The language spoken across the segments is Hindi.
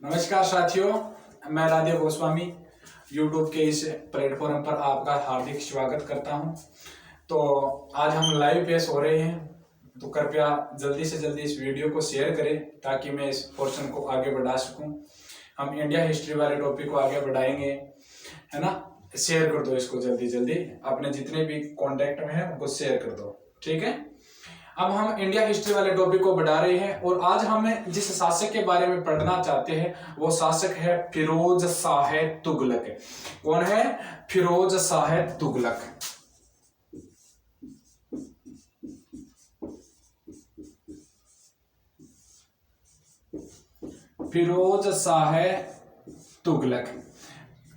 नमस्कार साथियों, मैं राधे गोस्वामी यूट्यूब के इस प्लेटफॉर्म पर आपका हार्दिक स्वागत करता हूं। तो आज हम लाइव पेश हो रहे हैं, तो कृपया जल्दी से जल्दी इस वीडियो को शेयर करें ताकि मैं इस पोर्शन को आगे बढ़ा सकूं। हम इंडिया हिस्ट्री वाले टॉपिक को आगे बढ़ाएंगे, है ना। शेयर कर दो इसको जल्दी जल्दी, अपने जितने भी कॉन्टैक्ट में है उनको शेयर कर दो, ठीक है। अब हम इंडिया हिस्ट्री वाले टॉपिक को बढ़ा रहे हैं और आज हमें जिस शासक के बारे में पढ़ना चाहते हैं वो शासक है फिरोज शाह तुगलक। कौन है? फिरोज शाह तुगलक। फिरोज शाह तुगलक।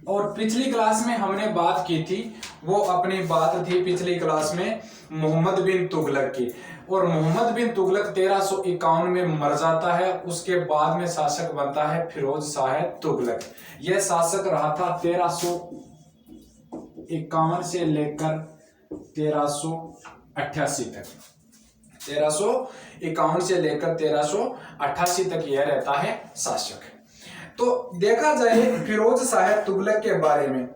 और पिछली क्लास में हमने बात की थी, वो अपनी बात थी पिछली क्लास में मोहम्मद बिन तुगलक की। और मोहम्मद बिन तुगलक 1351 में मर जाता है। उसके बाद में शासक बनता है फिरोज शाह तुगलक। यह शासक रहा था 1351 से लेकर 1388 तक। 1351 से लेकर 1388 तक यह रहता है शासक। तो देखा जाए फिरोज शाह तुगलक के बारे में,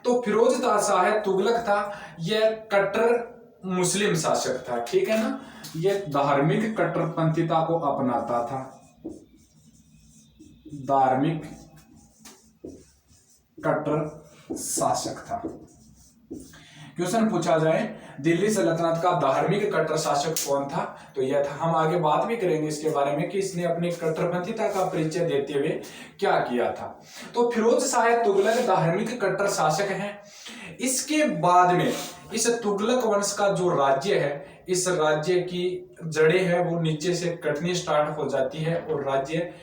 तो फिरोज शाह तुगलक था, यह कट्टर मुस्लिम शासक था, ठीक है ना। यह धार्मिक कट्टरपंथिता को अपनाता था। धार्मिक कट्टर शासक था। क्वेश्चन पूछा जाए दिल्ली सल्तनत का धार्मिक कट्टर शासक कौन था, तो यह था। हम आगे बात भी करेंगे इसके बारे में कि इसने अपनी कट्टरपंथिता का परिचय देते हुए क्या किया था। तो फिरोज शाह तुगलक धार्मिक कट्टर शासक हैं। इसके बाद में इस तुगलक वंश का जो राज्य है, इस राज्य की जड़ें हैं वो नीचे से कटनी स्टार्ट हो जाती है और राज्य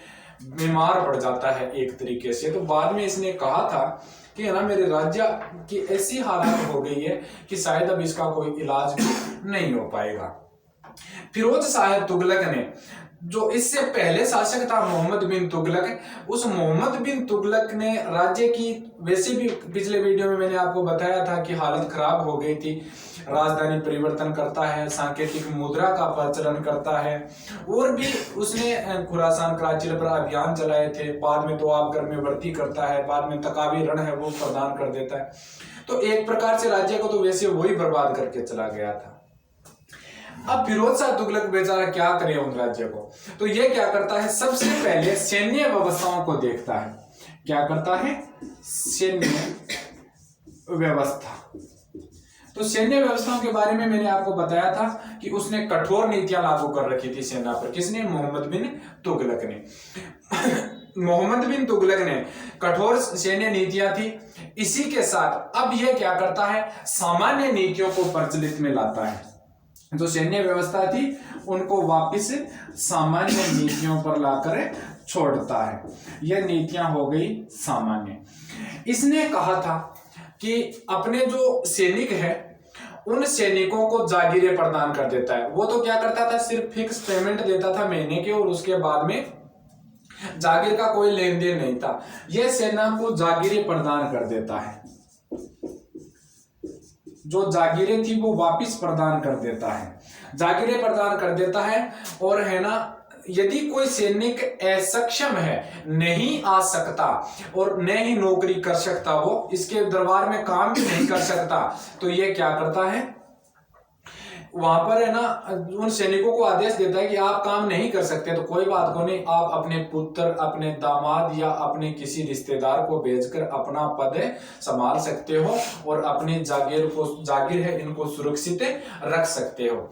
बीमार पड़ जाता है एक तरीके से। तो बाद में इसने कहा था कि है ना, मेरे राज्य की ऐसी हालत हो गई है कि शायद अब इसका कोई इलाज भी नहीं हो पाएगा। फिरोज शाह तुगलक ने, जो इससे पहले शासक था मोहम्मद बिन तुगलक, उस मोहम्मद बिन तुगलक ने राज्य की, वैसे भी पिछले वीडियो में मैंने आपको बताया था कि हालत खराब हो गई थी। राजधानी परिवर्तन करता है, सांकेतिक मुद्रा का प्रचलन करता है, और भी उसने खुरासान कराची पर अभियान चलाए थे। बाद में दोआबगढ़ में भर्ती करता है, बाद में तकावी रण है वो प्रदान कर देता है। तो एक प्रकार से राज्य को तो वैसे वही बर्बाद करके चला गया था। अब फिरोज शाह तुगलक बेचारा क्या करे उन राज्य को, तो ये क्या करता है, सबसे पहले सैन्य व्यवस्थाओं को देखता है। क्या करता है? सैन्य व्यवस्था। तो सैन्य व्यवस्थाओं के बारे में मैंने आपको बताया था कि उसने कठोर नीतियां लागू कर रखी थी सेना पर। किसने? मोहम्मद बिन तुगलक ने। मोहम्मद बिन तुगलक ने कठोर सैन्य नीतियां थी। इसी के साथ अब यह क्या करता है, सामान्य नीतियों को प्रचलित में लाता है। जो सैन्य व्यवस्था थी उनको वापस सामान्य नीतियों पर लाकर छोड़ता है। यह नीतियां हो गई सामान्य। इसने कहा था कि अपने जो सैनिक है उन सैनिकों को जागीरें प्रदान कर देता है। वो तो क्या करता था, सिर्फ फिक्स पेमेंट देता था महीने के, और उसके बाद में जागीर का कोई लेन देन नहीं था। यह सेना को जागीरें प्रदान कर देता है। जो जागीरें थी वो वापस प्रदान कर देता है, जागीरें प्रदान कर देता है। और है ना, यदि कोई सैनिक असक्षम है, नहीं आ सकता और न ही नौकरी कर सकता, वो इसके दरबार में काम भी नहीं कर सकता, तो ये क्या करता है, वहां पर है ना उन सैनिकों को आदेश देता है कि आप काम नहीं कर सकते तो कोई बात को नहीं, आप अपने पुत्र, अपने दामाद या अपने किसी रिश्तेदार को भेजकर अपना पद संभाल सकते हो और अपनी जागीर है इनको सुरक्षित रख सकते हो।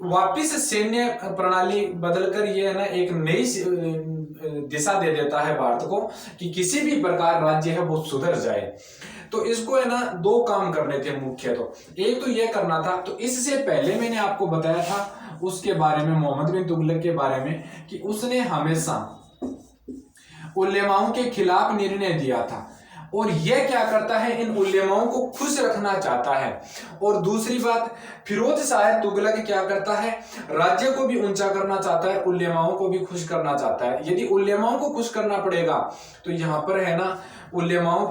वापिस सैन्य प्रणाली बदलकर ये है ना एक नई दिशा दे देता है भारत को कि किसी भी प्रकार राज्य है वो सुधर जाए। तो इसको है ना दो काम करने थे मुख्य। तो एक तो यह करना था, तो इससे पहले मैंने आपको बताया था उसके बारे में, मोहम्मद बिन तुगलक के बारे में, कि उसने हमेशा उलेमाओं के खिलाफ निर्णय दिया था। और यह क्या करता है, इन उलेमाओं को खुश रखना चाहता है। और दूसरी बात, फिरोज शाह तुगलक क्या करता है, राज्य को भी ऊंचा करना चाहता है, उलेमाओं को भी खुश करना चाहता है। यदि उलेमाओं को खुश करना पड़ेगा तो यहाँ पर है ना उलेमाओं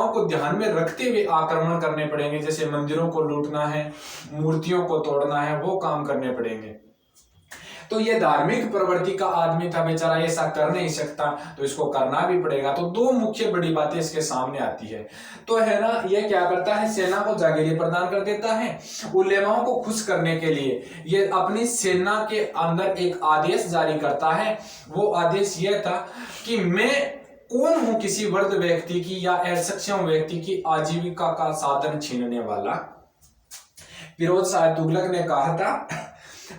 को ध्यान में रखते हुए आक्रमण करने पड़ेंगे। जैसे मंदिरों को लूटना है, मूर्तियों को तोड़ना है, वो काम करने पड़ेंगे। तो ये धार्मिक प्रवृत्ति का आदमी था बेचारा, ऐसा कर नहीं सकता, तो इसको करना भी पड़ेगा। तो दो मुख्य बड़ी बातें इसके सामने आती है। तो है ना, ये क्या करता है, सेना को जागीरें प्रदान कर देता है। उलेमाओं को खुश करने के लिए ये अपनी सेना के अंदर एक आदेश जारी करता है। वो आदेश यह था कि मैं कौन हूं किसी वृद्ध व्यक्ति की या असक्षम व्यक्ति की आजीविका का साधन छीनने वाला। फिरोज शाह तुगलक ने कहा था,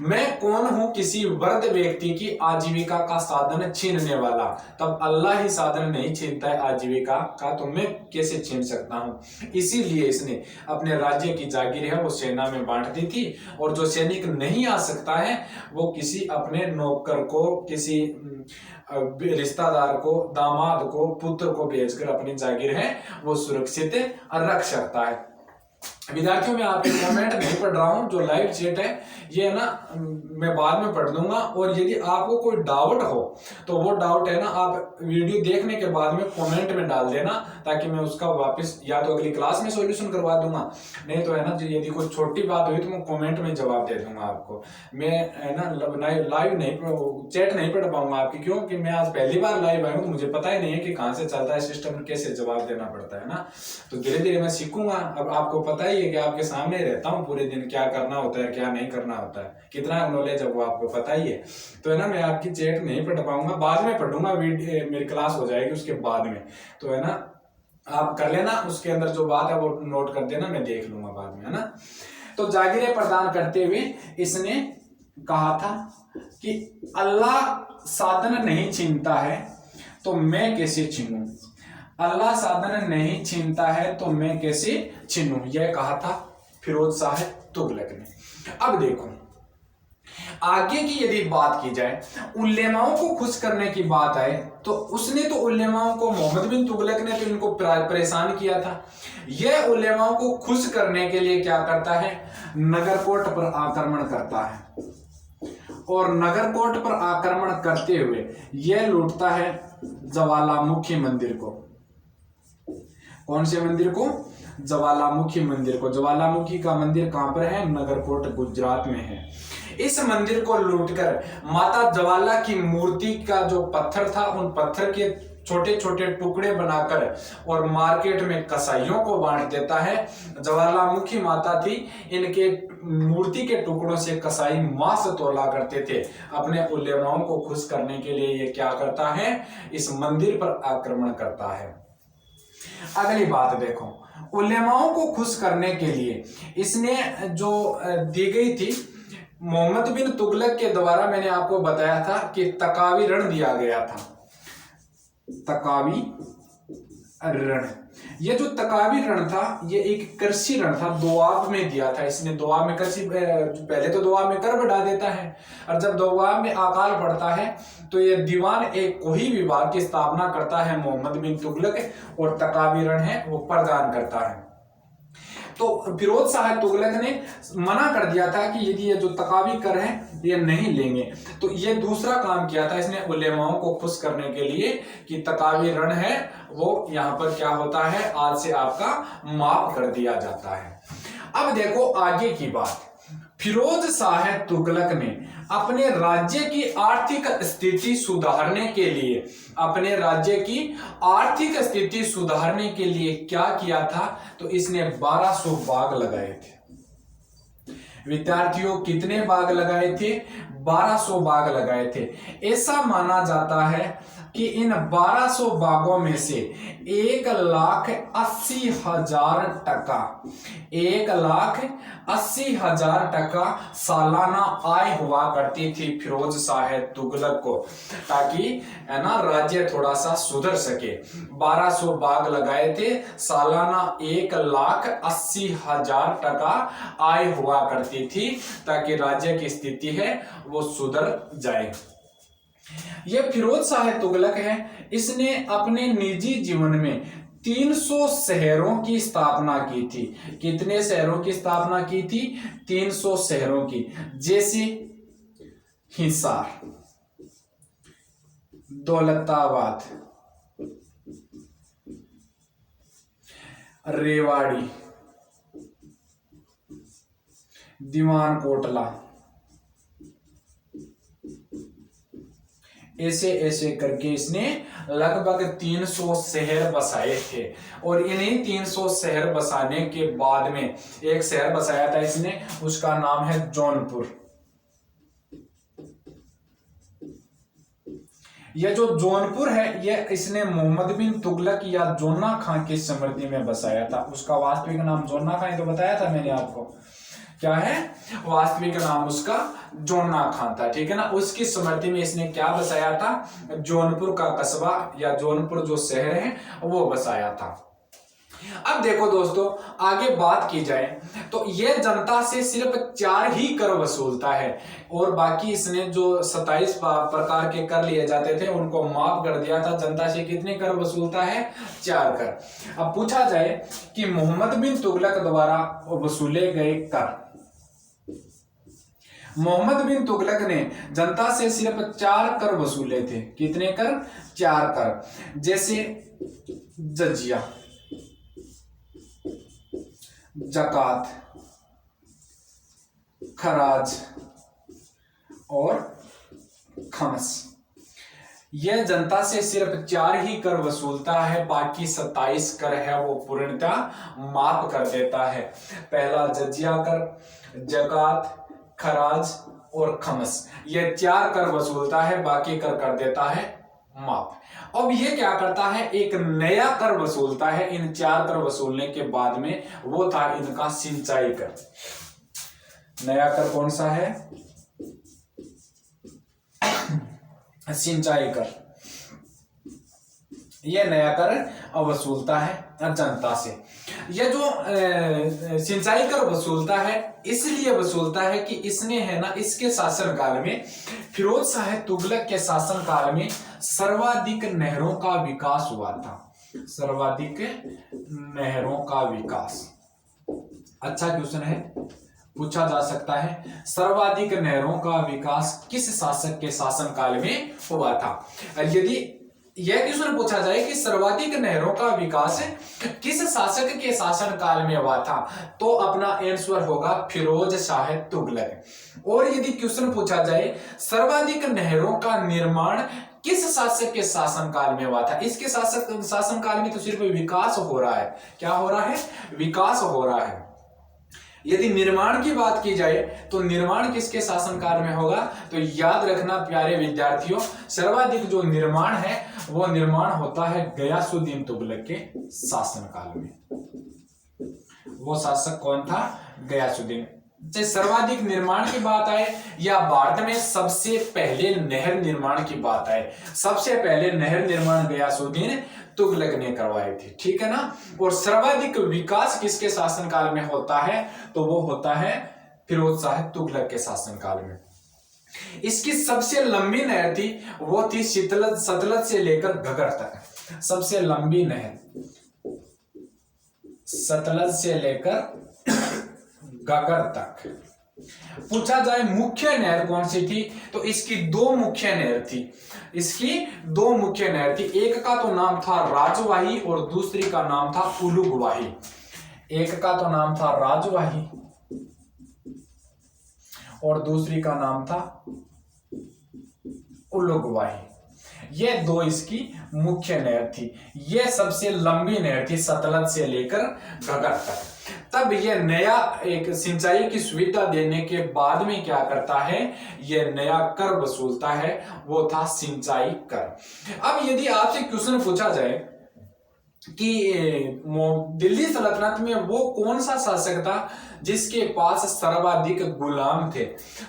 मैं कौन हूं किसी वृद्ध व्यक्ति की आजीविका का साधन छीनने वाला। तब अल्लाह ही साधन नहीं छीनता है आजीविका का, तो मैं कैसे छीन सकता हूं। इसीलिए इसने अपने राज्य की जागीर है वो सेना में बांट दी थी, और जो सैनिक नहीं आ सकता है वो किसी अपने नौकर को, किसी रिश्तेदार को, दामाद को, पुत्र को भेजकर अपनी जागीर है वो सुरक्षित रख सकता है। विद्यार्थियों में आपके कमेंट नहीं पढ़ रहा हूं, जो लाइव चैट है ये ना मैं बाद में पढ़ दूंगा, और यदि आपको कोई डाउट हो तो वो डाउट है ना आप वीडियो देखने के बाद में कमेंट में डाल देना, ताकि मैं उसका वापस या तो अगली क्लास में सॉल्यूशन करवा दूंगा, नहीं तो है ना यदि कोई छोटी बात हुई तो मैं कमेंट में जवाब दे दूंगा आपको। मैं है ना लाइव नहीं, चैट नहीं पढ़ पाऊंगा आपकी, क्योंकि मैं आज पहली बार लाइव आया हूँ, तो मुझे पता ही नहीं है कि कहाँ से चलता है सिस्टम, कैसे जवाब देना पड़ता है ना। तो धीरे धीरे मैं सीखूंगा। अब आपको पता ही है कि आपके सामने रहता हूँ पूरे दिन, क्या करना होता है क्या नहीं करना होता है, कितना नॉलेज है वो आपको पता ही है। तो है ना, मैं आपकी चैट नहीं पढ़ पाऊंगा, बाद में पढ़ूंगा, मेरी क्लास हो जाएगी उसके बाद में। तो है ना, आप कर लेना, उसके अंदर जो बात है वो नोट कर देना, मैं देख लूंगा बाद में, है ना। तो जागीरें प्रदान करते हुए इसने कहा था कि अल्लाह साधन नहीं छीनता है तो मैं कैसे छीनूं, अल्लाह साधन नहीं छीनता है तो मैं कैसे छीनूं, यह कहा था फिरोज शाह तुगलक ने। अब देखो आगे की यदि बात की जाए, उलेमाओं को खुश करने की बात आए, तो उसने तो उलेमाओं को, मोहम्मद बिन तुगलक ने तो इनको परेशान किया था। यह उलेमाओं को खुश करने के लिए क्या करता है, नगरकोट पर आक्रमण करता है, और नगरकोट पर आक्रमण करते हुए यह लूटता है ज्वालामुखी मंदिर को। कौन से मंदिर को, ज्वालामुखी मंदिर को। ज्वालामुखी का मंदिर कहां पर है, नगरकोट गुजरात में है। इस मंदिर को लूटकर माता ज्वाला की मूर्ति का जो पत्थर था, उन पत्थर के छोटे छोटे टुकड़े बनाकर और मार्केट में कसाईयों को बांट देता है। ज्वालामुखी माता थी, इनके मूर्ति के टुकड़ों से कसाई मांस तोला करते थे। अपने उलेमाओं को खुश करने के लिए ये क्या करता है, इस मंदिर पर आक्रमण करता है। अगली बात देखो, उलेमाओं को खुश करने के लिए इसने जो दी गई थी मोहम्मद बिन तुगलक के द्वारा, मैंने आपको बताया था कि तकावी ऋण दिया गया था। तकावी ऋण, ये जो तकावी ऋण था ये एक कृषि ऋण था, दोआब में दिया था इसने। दोआब में कृषि, पहले तो दोआब में कर बढ़ा देता है, और जब दोआब में अकाल पड़ता है तो ये दीवान एक कोई विभाग की स्थापना करता है मोहम्मद बिन तुगलक, और तकावी ऋण है वो प्रदान करता है। तो फिरोज शाह तुगलक ने मना कर दिया था कि यदि ये जो तकावी कर है ये नहीं लेंगे। तो ये दूसरा काम किया था इसने उलेमाओं को खुश करने के लिए कि तकावी ऋण है वो यहाँ पर क्या होता है, आज से आपका माफ कर दिया जाता है। अब देखो आगे की बात, फिरोज शाह तुगलक ने अपने राज्य की आर्थिक स्थिति सुधारने के लिए, अपने राज्य की आर्थिक स्थिति सुधारने के लिए क्या किया था, तो इसने 1200 बाग लगाए थे। विद्यार्थियों कितने बाग लगाए थे, 1200 बाग लगाए थे। ऐसा माना जाता है कि इन 1200 बागों में से 1,80,000 टका, 1,80,000 टका सालाना आय हुआ करती थी फिरोज शाह तुगलक को, ताकि है ना राज्य थोड़ा सा सुधर सके। 1200 बाग लगाए थे, सालाना 1,80,000 टका आय हुआ करती थी, ताकि राज्य की स्थिति है वो सुधर जाए। यह फिरोज शाह तुगलक है, इसने अपने निजी जीवन में 300 शहरों की स्थापना की थी। कितने शहरों की स्थापना की थी, 300 शहरों की, जैसे हिसार, दौलताबाद, रेवाड़ी, दीवान कोटला, ऐसे ऐसे करके इसने लगभग 300 शहर बसाए थे। और इन्हीं 300 शहर बसाने के बाद में एक शहर बसाया था इसने, उसका नाम है जौनपुर। यह जो जौनपुर है यह इसने मोहम्मद बिन तुगलक या जोन्ना खां की स्मृति में बसाया था। उसका वास्तविक नाम जोन्ना खां, तो बताया था मैंने आपको, क्या है वास्तविक नाम उसका जोन्ना खां था, ठीक है ना। उसकी स्मृति में इसने क्या बसाया था, जौनपुर का कस्बा या जौनपुर जो शहर है वो बसाया था। अब देखो दोस्तों, आगे बात की जाए तो यह जनता से सिर्फ 4 ही कर वसूलता है, और बाकी इसने जो 27 प्रकार के कर लिए जाते थे उनको माफ कर दिया था। जनता से कितने कर वसूलता है, 4 कर। अब पूछा जाए कि मोहम्मद बिन तुगलक द्वारा वसूले गए कर, मोहम्मद बिन तुगलक ने जनता से सिर्फ 4 कर वसूले थे। कितने कर, 4 कर। जैसे जजिया, जकात, खराज और खमस। यह जनता से सिर्फ 4 ही कर वसूलता है, बाकी 27 कर है वो पूर्णतः माफ कर देता है। पहला जजिया कर, जकात, खराज और खमस, यह 4 कर वसूलता है, बाकी कर देता है माफ। अब ये क्या करता है, एक नया कर वसूलता है इन 4 कर वसूलने के बाद में, वो था इनका सिंचाई कर। नया कर कौन सा है, सिंचाई कर। यह नया कर वसूलता है जनता से। यह जो सिंचाई कर वसूलता है इसलिए वसूलता है कि इसने है ना, इसके शासनकाल में, फिरोज शाह तुगलक के शासनकाल में सर्वाधिक नहरों का विकास हुआ था। सर्वाधिक नहरों का विकास, अच्छा क्वेश्चन है, पूछा जा सकता है सर्वाधिक नहरों का विकास किस शासक के शासनकाल में हुआ था। यदि यह क्वेश्चन पूछा जाए कि सर्वाधिक नहरों का विकास किस शासक के शासनकाल में हुआ था, तो अपना आंसर होगा फिरोज शाह तुगलक। और यदि क्वेश्चन पूछा जाए सर्वाधिक नहरों का निर्माण किस शासक के शासनकाल में हुआ था, इसके शासनकाल में तो सिर्फ विकास हो रहा है। क्या हो रहा है, विकास हो रहा है। यदि निर्माण की बात की जाए तो निर्माण किसके शासनकाल में होगा, तो याद रखना प्यारे विद्यार्थियों, सर्वाधिक जो निर्माण है वो निर्माण होता है गयासुद्दीन तुगलक के शासनकाल में। वो शासक कौन था, गयासुद्दीन। सर्वाधिक निर्माण की बात आए या भारत में सबसे पहले नहर निर्माण की बात आए, सबसे पहले नहर निर्माण गयासुद्दीन तुगलक ने करवाई थी, ठीक है ना। और सर्वाधिक विकास किसके शासनकाल में होता है, तो वो होता है फिरोज शाह तुगलक के शासनकाल में। इसकी सबसे लंबी नहर थी वो थी सतलज से लेकर घगर तक। सबसे लंबी नहर सतलज से लेकर घगर तक। पूछा जाए मुख्य नहर कौन सी थी, तो इसकी 2 मुख्य नहर थी। इसकी 2 मुख्य नहर थी, एक का तो नाम था राजवाही और दूसरी का नाम था उलुगवाही। एक का तो नाम था राजवाही और दूसरी का नाम था उलुगवाही। ये 2 इसकी मुख्य नहर थी। यह सबसे लंबी नहर थी सतलज से लेकर घगर तक। तब यह नया एक सिंचाई की सुविधा देने के बाद में क्या करता है, यह नया कर वसूलता है, वो था सिंचाई कर। अब यदि आपसे क्वेश्चन पूछा जाए कि दिल्ली सल्तनत में वो कौन सा शासक था जिसके पास सर्वाधिक गुलाम थे,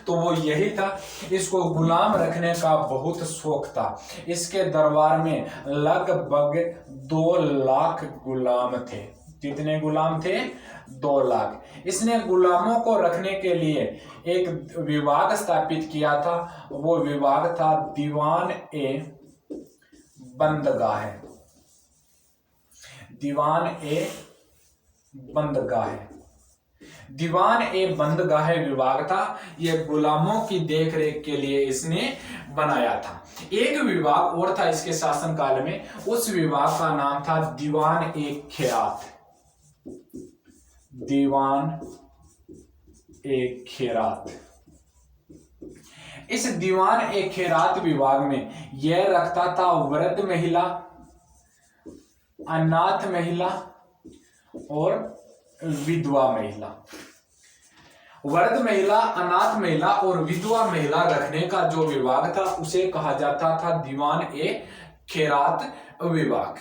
तो वो यही था। इसको गुलाम रखने का बहुत शौक था। इसके दरबार में लगभग 2 लाख गुलाम थे। कितने गुलाम थे, 2 लाख। इसने गुलामों को रखने के लिए एक विभाग स्थापित किया था, वो विभाग था दीवान ए बंदगाह। दीवान ए बंदगाह, दीवान ए बंदगाह विभाग था। यह गुलामों की देखरेख के लिए इसने बनाया था। एक विभाग और था इसके शासनकाल में, उस विभाग का नाम था दीवान ए खैरात। दीवान ए खैरात। इस दीवान ए खैरात विभाग में यह रखता था वृद्ध महिला, अनाथ महिला और विधवा महिला। वृद्ध महिला, अनाथ महिला और विधवा महिला रखने का जो विभाग था उसे कहा जाता था दीवान ए खैरात विभाग।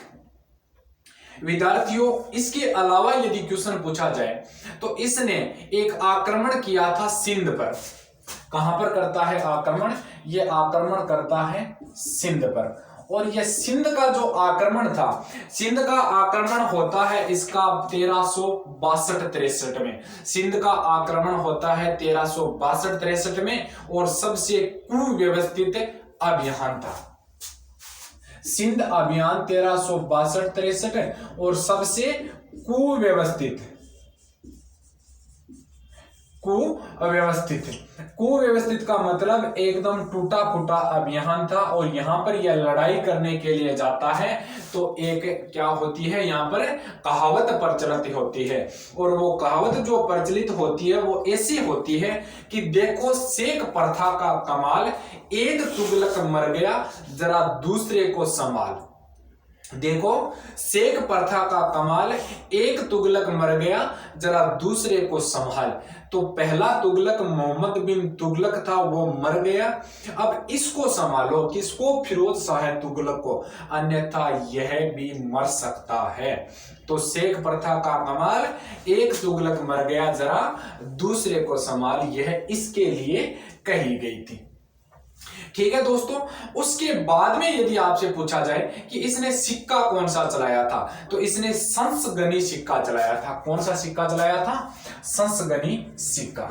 विद्यार्थियों, इसके अलावा यदि क्वेश्चन पूछा जाए तो इसने एक आक्रमण किया था सिंध पर। कहां पर करता है आक्रमण? ये आक्रमण करता है सिंध पर। और यह सिंध का जो आक्रमण था, सिंध का आक्रमण होता है इसका 1362-63 में। सिंध का आक्रमण होता है 1362-63 में और सबसे कुव्यवस्थित अभियान था। सिंध अभियान 1362-63 और सबसे कुव्यवस्थित का मतलब एकदम टूटा फूटा अभियान था। और यहां पर यह लड़ाई करने के लिए जाता है तो एक क्या होती है, यहां पर कहावत प्रचलित होती है। और वो कहावत जो प्रचलित होती है वो ऐसी होती है कि देखो शेख प्रथा का कमाल, एक तुगलक मर गया जरा दूसरे को संभाल। देखो शेख प्रथा का कमाल, एक तुगलक मर गया जरा दूसरे को संभाल। तो पहला तुगलक मोहम्मद बिन तुगलक था, वो मर गया, अब इसको संभालो। किसको? फिरोज शाह तुगलक को, अन्यथा यह भी मर सकता है। तो शेख प्रथा का कमाल, एक तुगलक मर गया जरा दूसरे को संभाल, यह इसके लिए कही गई थी। ठीक है दोस्तों, उसके बाद में यदि आपसे पूछा जाए कि इसने सिक्का कौन सा चलाया था, तो इसने संसगनी सिक्का चलाया था। कौन सा सिक्का चलाया था? संसगनी सिक्का।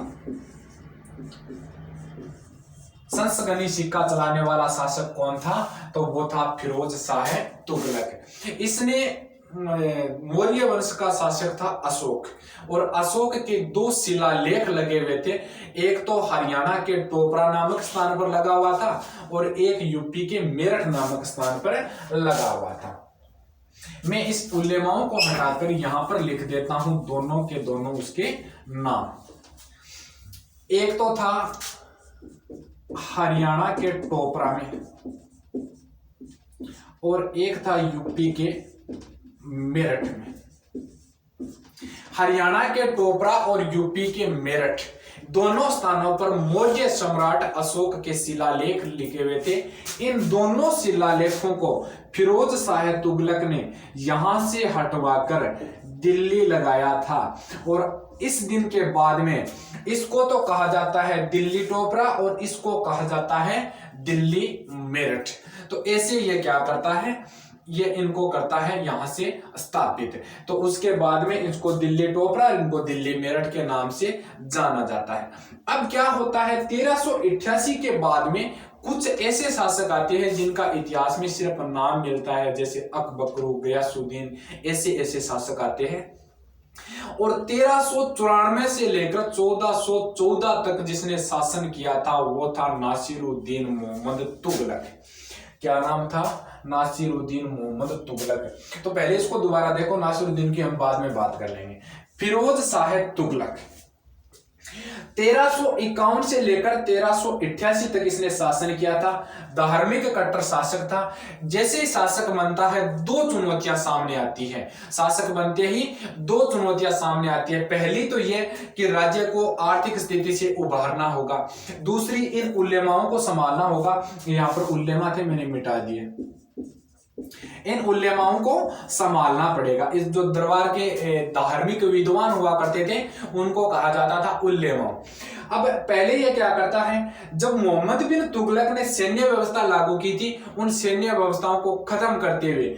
संसगनी सिक्का चलाने वाला शासक कौन था? तो वो था फिरोज शाह तुगलक। इसने मौर्य वंश का शासक था अशोक, और अशोक के 2 शिलालेख लगे हुए थे। एक तो हरियाणा के टोपरा नामक स्थान पर लगा हुआ था और एक यूपी के मेरठ नामक स्थान पर लगा हुआ था। मैं इस उल्लेमाओं को हटाकर यहां पर लिख देता हूं दोनों के दोनों उसके नाम। एक तो था हरियाणा के टोपरा में और एक था यूपी के मेरठ में। हरियाणा के टोपरा और यूपी के मेरठ दोनों स्थानों पर मौर्य सम्राट अशोक के शिलालेख लिखे हुए थे। इन दोनों शिलालेखों को फिरोज शाह तुगलक ने यहां से हटवाकर दिल्ली लगाया था। और इस दिन के बाद में इसको तो कहा जाता है दिल्ली टोपरा और इसको कहा जाता है दिल्ली मेरठ। तो ऐसे ये क्या करता है, ये इनको करता है यहां से स्थापित। तो उसके बाद में इसको दिल्ली टोपरा, इनको दिल्ली मेरठ के नाम से जाना जाता है। अब क्या होता है, 1388 के बाद में कुछ ऐसे शासक आते हैं जिनका इतिहास में सिर्फ नाम मिलता है, जैसे अकबकरू, गयासुद्दीन, ऐसे शासक आते हैं। और 1394 से लेकर 1414 तक जिसने शासन किया था वो था नासिरुद्दीन मोहम्मद तुगलक। क्या नाम था? नासिरुद्दीन मोहम्मद तुगलक। तो पहले इसको दोबारा देखो, नासिरुद्दीन की हम बाद में बात कर लेंगे। फिरोज शाह तुगलक 1351 से लेकर 1388 तक इसने शासन किया था। धार्मिक कट्टर शासक था। जैसे ही शासक बनता है 2 चुनौतियां सामने आती है। शासक बनते ही 2 चुनौतियां सामने आती है। पहली तो यह कि राज्य को आर्थिक स्थिति से उभारना होगा, दूसरी इन उल्लेमाओं को संभालना होगा। यहां पर उल्लेमा थे, मैंने मिटा दिए। इन उल्लेमाओं को संभालना पड़ेगा। इस जो दरबार के धार्मिक विद्वान हुआ करते थे उनको कहा जाता था उल्लेमाओं। अब पहले ये क्या करता है, जब मोहम्मद बिन तुगलक ने सैन्य व्यवस्था लागू की थी, उन सैन्य व्यवस्थाओं को खत्म करते हुए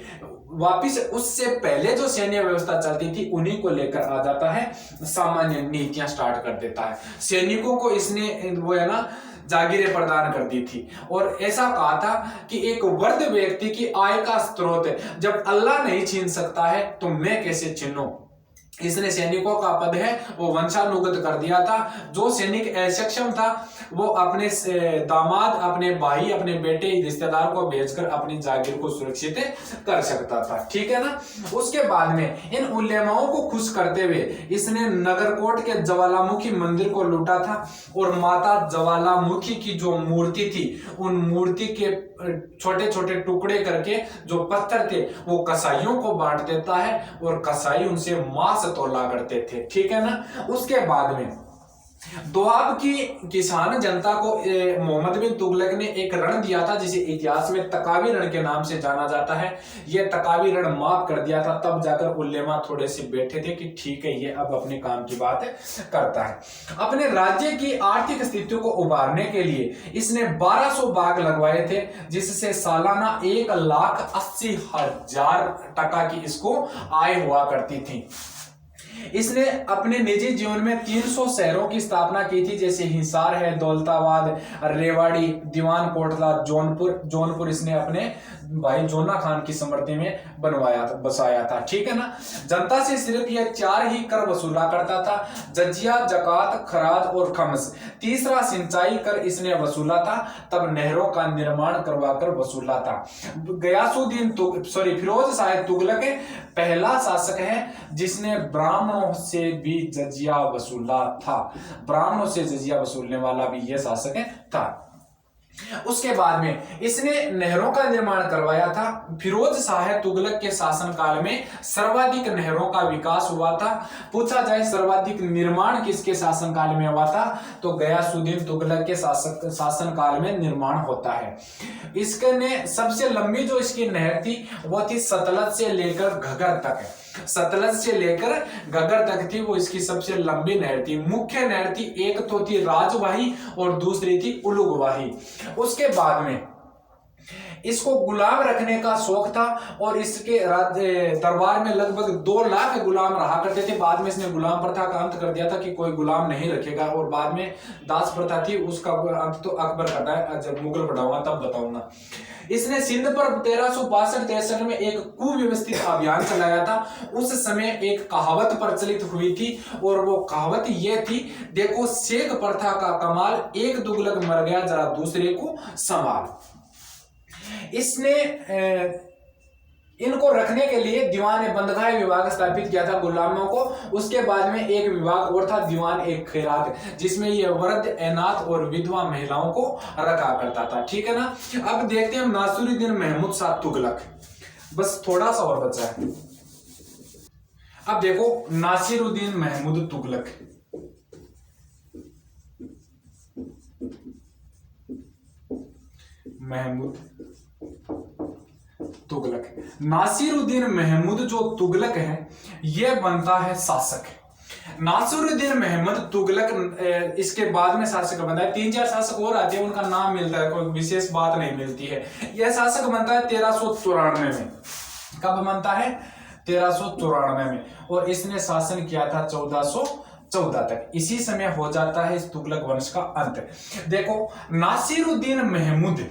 वापिस उससे पहले जो सैन्य व्यवस्था चलती थी उन्हीं को लेकर आ जाता है, सामान्य नीतियां स्टार्ट कर देता है। सैनिकों को इसने वो है ना जागीरें प्रदान कर दी थी। और ऐसा कहा था कि एक वृद्ध व्यक्ति की आय का स्रोत जब अल्लाह नहीं छीन सकता है तो मैं कैसे छीनूं। इसने सैनिकों का पद है वो वंशानुगत कर दिया था। जो सैनिक अक्षम था वो अपने दामाद, अपने भाई, अपने बेटे, रिश्तेदार को भेजकर अपनी जागीर को सुरक्षित कर सकता था। ठीक है ना। उसके बाद में इन उलेमाओं को खुश करते हुए इसने नगरकोट के ज्वालामुखी मंदिर को लूटा था और माता ज्वालामुखी की जो मूर्ति थी उन मूर्ति के छोटे छोटे टुकड़े करके जो पत्थर थे वो कसाईयों को बांट देता है और कसाई उनसे मांस तोला करते थे। ठीक है ना। उसके बाद में दोआब की किसान जनता को मोहम्मद बिन तुगलक ने एक रण दिया था जिसे इतिहास में तकावी रण के नाम से जाना जाता है। यह तकावी रण माफ कर दिया था, तब जाकर उलेमा थोड़े से बैठे थे कि ठीक है ये अब अपने काम की बात करता है। अपने राज्य की आर्थिक स्थिति को उभारने के लिए इसने 1200 बाग लगवाए थे जिससे सालाना 1,80,000 टका की इसको आय हुआ करती थी। इसने अपने निजी जीवन में 300 शहरों की स्थापना की थी जैसे हिसार है, दौलताबाद, रेवाड़ी, दीवान कोटला, जौनपुर इसने अपने भाई जोना खान की स्मृति में बसाया था। ठीक है ना। जनता से सिर्फ यह 4 ही कर वसूला करता था, जजिया, जकात, खराज और खम्स। तीसरा सिंचाई कर इसने वसूला था, तब नहरों का निर्माण करवाकर वसूला था। फिरोज शाह तुगलक पहला शासक है जिसने ब्राह्मणों से भी जजिया वसूला था। ब्राह्मणों से जजिया वसूलने वाला भी यह शासक था। उसके बाद में इसने नहरों का निर्माण करवाया था। फिरोज शाह तुगलक के शासनकाल में सर्वाधिक नहरों का विकास हुआ था। पूछा जाए सर्वाधिक निर्माण किसके शासनकाल में हुआ था तो गयासुद्दीन तुगलक के शासनकाल में निर्माण होता है। इसके ने सबसे लंबी जो इसकी नहर थी वो थी सतलज से लेकर घगर तक। सतलज से लेकर घगर तक थी वो इसकी सबसे लंबी नहर थी। मुख्य नहर थी, एक तो थी राजवाही और दूसरी थी उलुगवाही। उसके बाद में इसको गुलाम रखने का शौक था और इसके दरबार में लगभग 2 लाख गुलाम रहा करते थे। बाद में इसने गुलाम प्रथा का अंत कर दिया था कि कोई गुलाम नहीं रखेगा और बाद में दास प्रथा थी, उसका अंत तो अकबर करता है, जब मुगल बढ़ाऊंगा तब बताऊंगा। इसने सिंध पर 1362-63 में एक कुव्यवस्थित अभियान चलाया था। उस समय एक कहावत प्रचलित हुई थी और वो कहावत ये थी, देखो शेख प्रथा का कमाल, एक तुगलक मर गया जरा दूसरे को संभाल। इसने इनको रखने के लिए दीवान बंदगाह विभाग स्थापित किया था गुलामों को। उसके बाद में एक विभाग और था दीवान एक खैरात, जिसमें ये वृद्ध, अनाथ और विधवा महिलाओं को रखा करता था। ठीक है ना। अब देखते हैं नासिरुद्दीन महमूद शाह तुगलक। बस थोड़ा सा और बचा है। अब देखो नासिरुद्दीन महमूद तुगलक। महमूद तुगलक, नासिरुद्दीन महमूद जो तुगलक है यह बनता है शासक। नासिरुद्दीन महमूद तुगलक इसके बाद में शासक बनता है। 3-4 शासक और आते हैं, उनका नाम मिलता है, कोई विशेष बात नहीं मिलती है। यह शासक बनता है 1394 में। कब बनता है? 1394 में। और इसने शासन किया था 1414 तक। इसी समय हो जाता है इस तुगलक वंश का अंत। देखो नासिरुद्दीन महमूद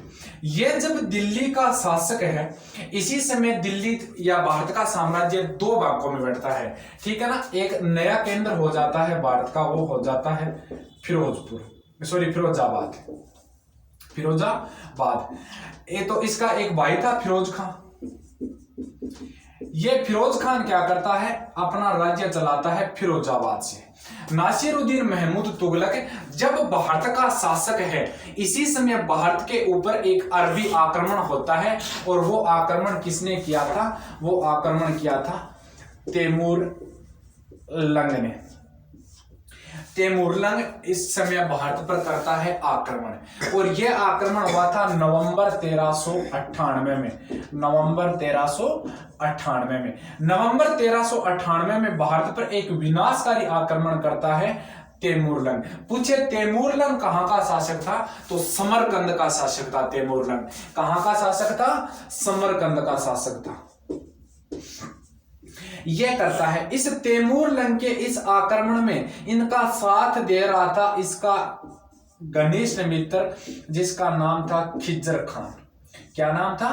ये जब दिल्ली का शासक है, इसी समय दिल्ली या भारत का साम्राज्य 2 भागों में बढ़ता है। ठीक है ना। एक नया केंद्र हो जाता है भारत का, वो हो जाता है फिरोजाबाद। ये तो इसका एक भाई था फिरोज खान। ये फिरोज खान क्या करता है, अपना राज्य चलाता है फिरोजाबाद से। नासिरुद्दीन महमूद तुगलक जब भारत का शासक है, इसी समय भारत के ऊपर एक अरबी आक्रमण होता है। और वो आक्रमण किसने किया था? वो आक्रमण किया था तैमूरलंग ने। तैमूरलंग इस समय भारत पर करता है आक्रमण और यह आक्रमण हुआ था नवंबर 1398 में। नवंबर 1398 में भारत पर एक विनाशकारी आक्रमण करता है तैमूरलंग। पूछे तैमूरलंग कहां का शासक था? तो समरकंद का शासक था तैमूरलंग। कहां का शासक था? समरकंद का शासक था। यह करता है। इस तैमूरलंग के इस आक्रमण में इनका साथ दे रहा था इसका घनिष्ठ मित्र जिसका नाम था खिज्जर खान। क्या नाम था?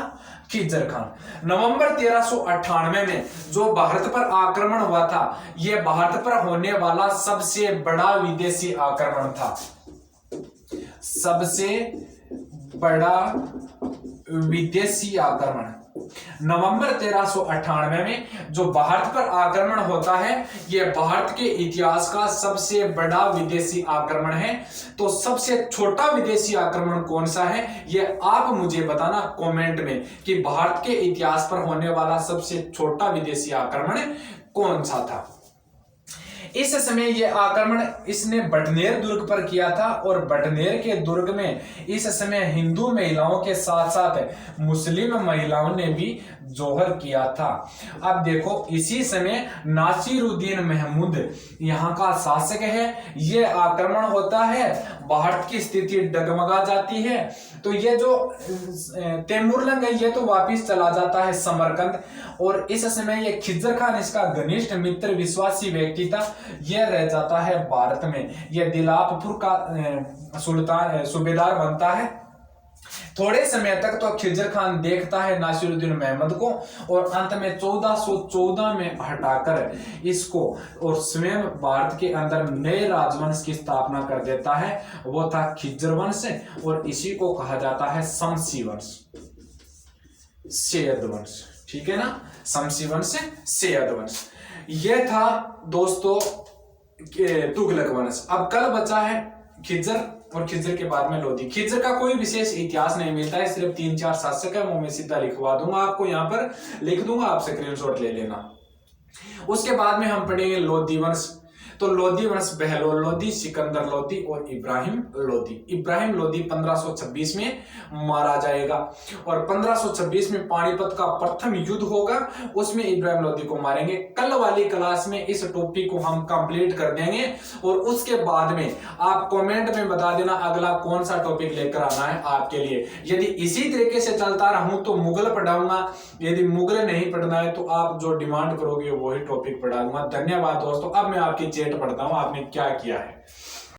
खिज्जर खान। नवंबर 1398 में जो भारत पर आक्रमण हुआ था, यह भारत पर होने वाला सबसे बड़ा विदेशी आक्रमण था। सबसे बड़ा विदेशी आक्रमण नवंबर 1398 में जो भारत पर आक्रमण होता है, यह भारत के इतिहास का सबसे बड़ा विदेशी आक्रमण है। तो सबसे छोटा विदेशी आक्रमण कौन सा है, यह आप मुझे बताना कमेंट में कि भारत के इतिहास पर होने वाला सबसे छोटा विदेशी आक्रमण कौन सा था। इस समय यह आक्रमण इसने बटनेर दुर्ग पर किया था और बटनेर के दुर्ग में इस समय हिंदू महिलाओं के साथ साथ मुस्लिम महिलाओं ने भी जोहर किया था। अब देखो, इसी समय नासिरुद्दीन महमूद यहाँ का शासक है। यह आक्रमण होता है, भारत की स्थिति डगमगा जाती है। तो ये जो तैमुरलंग है, ये तो वापिस चला जाता है समरकंद। और इस समय ये खिज्जर खान इसका घनिष्ठ मित्र विश्वासी व्यक्ति था, यह रह जाता है भारत में। यह दिलापपुर का सुल्तान सूबेदार बनता है। थोड़े समय तक तो खिज्जर खान देखता है नासिरुद्दीन महमूद को और अंत में 1414 में हटाकर इसको और स्वयं भारत के अंदर नए राजवंश की स्थापना कर देता है। वो था खिज्जर वंश और इसी को कहा जाता है शमसी वंश, सैयद वंश। ठीक है ना, शमसी वंश, सैयद वंश। यह था दोस्तों तुगलक वंश। अब कल बचा है खिज्जर और खिज्जर के बाद में लोधी। खिज्जर का कोई विशेष इतिहास नहीं मिलता है, सिर्फ 3-4 शासक है, वो मैं सीधा लिखवा दूंगा आपको, यहाँ पर लिख दूंगा, आप स्क्रीनशॉट ले लेना। उसके बाद में हम पढ़ेंगे लोधी वंश। तो लोधी वंश बहलोल लोधी, सिकंदर लोधी और इब्राहिम लोधी। इब्राहिम लोधी 1526 में मारा जाएगा और 1526 में पानीपत का प्रथम युद्ध होगा, उसमें इब्राहिम लोधी को मारेंगे। कल वाली क्लास में इस टॉपिक को हम कंप्लीट कर देंगे और उसके बाद में आप कमेंट में बता देना अगला कौन सा टॉपिक लेकर आना है आपके लिए। यदि इसी तरीके से चलता रहूं तो मुगल पढ़ाऊंगा, यदि मुगल नहीं पढ़ना है तो आप जो डिमांड करोगे वही टॉपिक पढ़ाऊंगा। धन्यवाद दोस्तों। अब मैं आपकी चैट पढ़ता हूं, आपने क्या किया है।